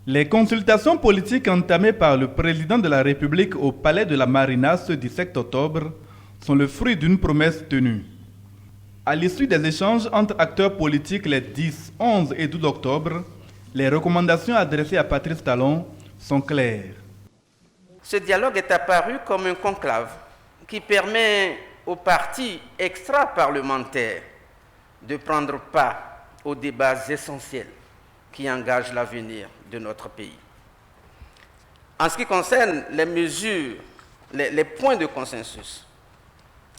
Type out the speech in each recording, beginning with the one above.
Les consultations politiques entamées par le président de la République au Palais de la Marina ce 17 octobre sont le fruit d'une promesse tenue. À l'issue des échanges entre acteurs politiques les 10, 11 et 12 octobre, les recommandations adressées à Patrice Talon sont claires. Ce dialogue est apparu comme un conclave qui permet aux partis extra-parlementaires de prendre part aux débats essentiels qui engagent l'avenir de notre pays. En ce qui concerne les mesures, les points de consensus,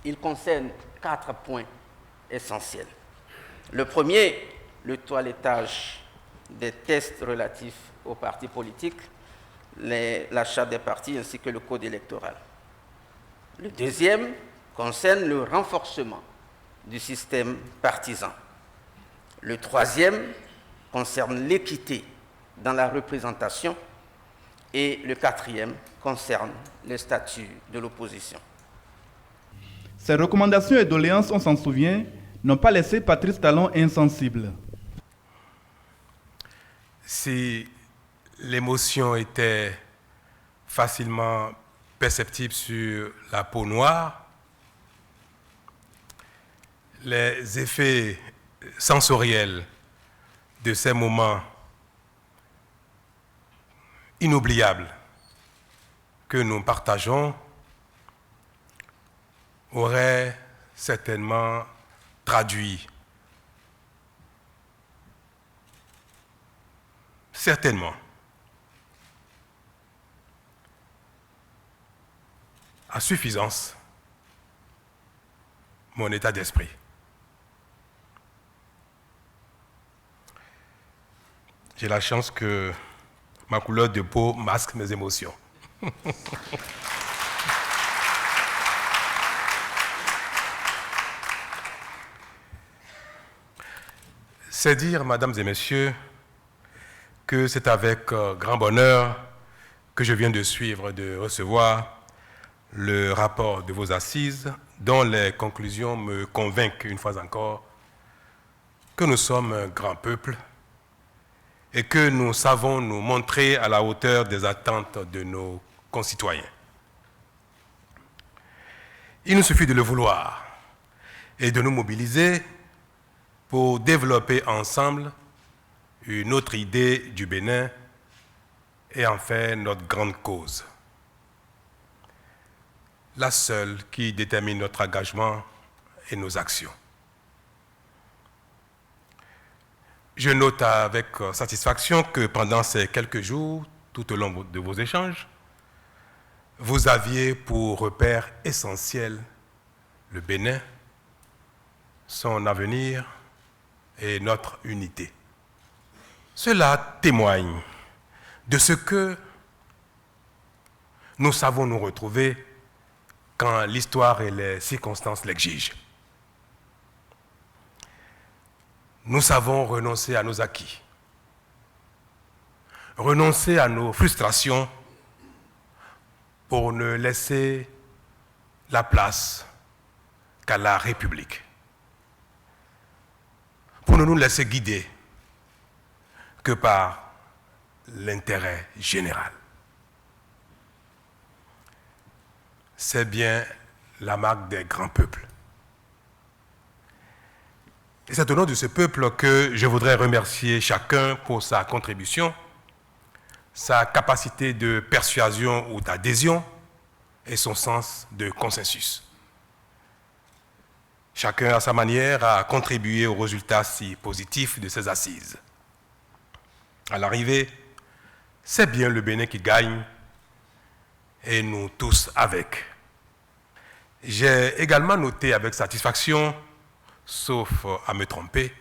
ils concernent 4 points essentiels. Le premier, le toilettage des tests relatifs aux partis politiques, la charte des partis ainsi que le code électoral. Le deuxième concerne le renforcement du système partisan. Le troisième concerne l'équité dans la représentation et le quatrième concerne le statut de l'opposition. Ces recommandations et doléances, on s'en souvient, n'ont pas laissé Patrice Talon insensible. Si l'émotion était facilement perceptible sur la peau noire, les effets sensoriels de ces moments inoubliables que nous partageons auraient certainement traduit, à suffisance, mon état d'esprit. J'ai la chance que ma couleur de peau masque mes émotions. C'est dire, mesdames et messieurs, que c'est avec grand bonheur que je viens de recevoir le rapport de vos assises, dont les conclusions me convainquent une fois encore que nous sommes un grand peuple et que nous savons nous montrer à la hauteur des attentes de nos concitoyens. Il nous suffit de le vouloir et de nous mobiliser pour développer ensemble une autre idée du Bénin et en faire notre grande cause. La seule qui détermine notre engagement et nos actions. Je note avec satisfaction que pendant ces quelques jours, tout au long de vos échanges, vous aviez pour repère essentiel le Bénin, son avenir et notre unité. Cela témoigne de ce que nous savons nous retrouver quand l'histoire et les circonstances l'exigent. Nous savons renoncer à nos acquis, renoncer à nos frustrations pour ne laisser la place qu'à la République, pour ne nous laisser guider que par l'intérêt général. C'est bien la marque des grands peuples. Et c'est au nom de ce peuple que je voudrais remercier chacun pour sa contribution, sa capacité de persuasion ou d'adhésion et son sens de consensus. Chacun, à sa manière, a contribué au résultat si positif de ces assises. À l'arrivée, c'est bien le Bénin qui gagne et nous tous avec. J'ai également noté avec satisfaction, sauf à me tromper,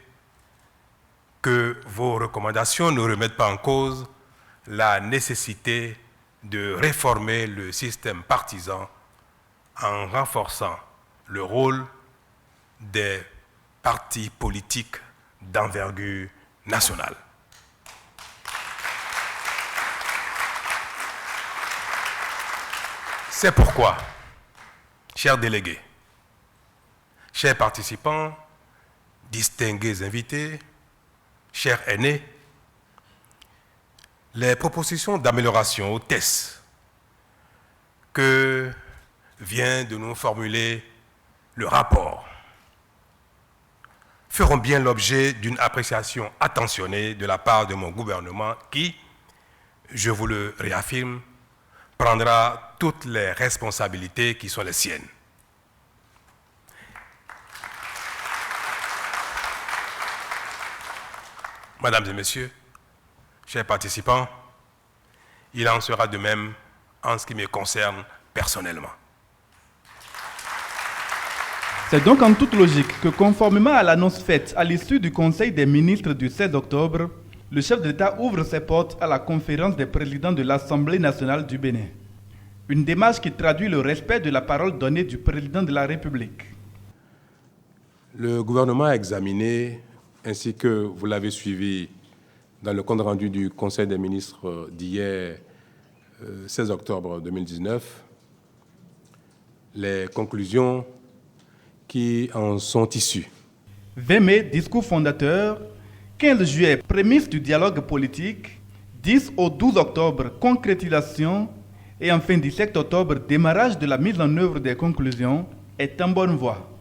que vos recommandations ne remettent pas en cause la nécessité de réformer le système partisan en renforçant le rôle des partis politiques d'envergure nationale. C'est pourquoi, chers délégués, chers participants, distingués invités, chers aînés, Les propositions d'amélioration au test que vient de nous formuler le rapport feront bien l'objet d'une appréciation attentionnée de la part de mon gouvernement qui, je vous le réaffirme, prendra toutes les responsabilités qui sont les siennes. Mesdames et messieurs, chers participants, il en sera de même en ce qui me concerne personnellement. C'est donc en toute logique que, conformément à l'annonce faite à l'issue du Conseil des ministres du 16 octobre, le chef de l'État ouvre ses portes à la conférence des présidents de l'Assemblée nationale du Bénin. Une démarche qui traduit le respect de la parole donnée du président de la République. Le gouvernement a examiné, ainsi que vous l'avez suivi dans le compte rendu du Conseil des ministres d'hier, 16 octobre 2019, les conclusions qui en sont issues. 20 mai, discours fondateur. 15 juillet, prémisse du dialogue politique. 10 au 12 octobre, concrétisation. Et enfin 17 octobre, démarrage de la mise en œuvre des conclusions est en bonne voie.